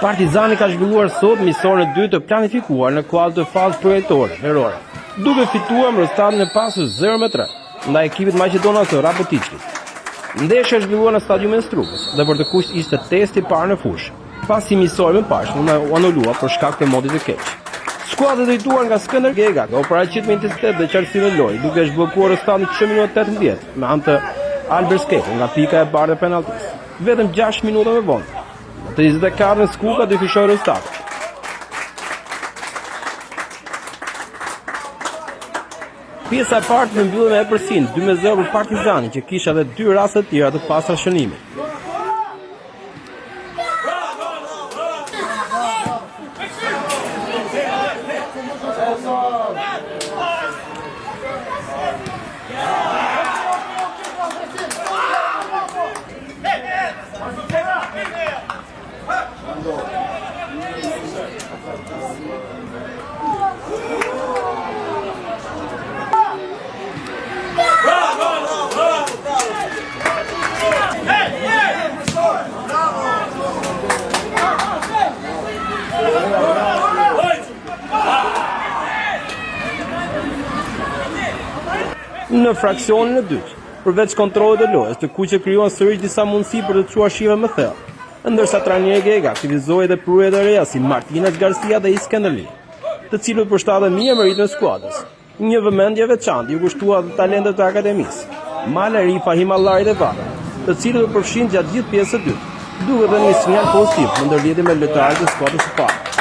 Partizani ka zhvilluar sot misionin e dytë të planifikuar në kuadër të fazës projektore verore, duke fituar me rezultatin e pasur 0-3 ndaj ekipit maqedonaz të Raboticit. Ndeshja zhvilluar në stadiumin e Strugës dhe për të kuq ishte testi i parë në fushë, pasi misori më parë u anulua për shkak të modit të keq. Skuadra drejtuar nga Skënder Gega ka paraqit me intensitet dhe qartësi në lojë, duke zhbllokuar rezultatin në minutë 18 me anë të Albert Skepo nga pika e bardhë e penaltisë. Vetëm 6 minuta më vonë. Në 34 Skuka dyfishoi rezultatin. Pjesa e parë në mbylljen e përsin 2-0 për Partizanin, që kishte edhe 2 raste të tjera të pasura shënimi. Në fraksionin e dytë, përveç kontrollit të lojës, të kuqe krijuan sërish disa mundësi për të çuar shive më thellë, ndërsa trajneri Gega aktivizoi edhe prurjet e reja si Martinez Garcia dhe Iskenderli, të cilët përshtaten mirë meritën e skuadrës. Një vëmendje veçantë ju kushtua dhe talentet të akademisë, Maleri, Fahimallari dhe Vada, të cilët u përfshin gjatë gjithë pjesës së dytë, duke dhënë një sinjal pozitiv në ndërlidhje me lojtarët e skuadrës së parë.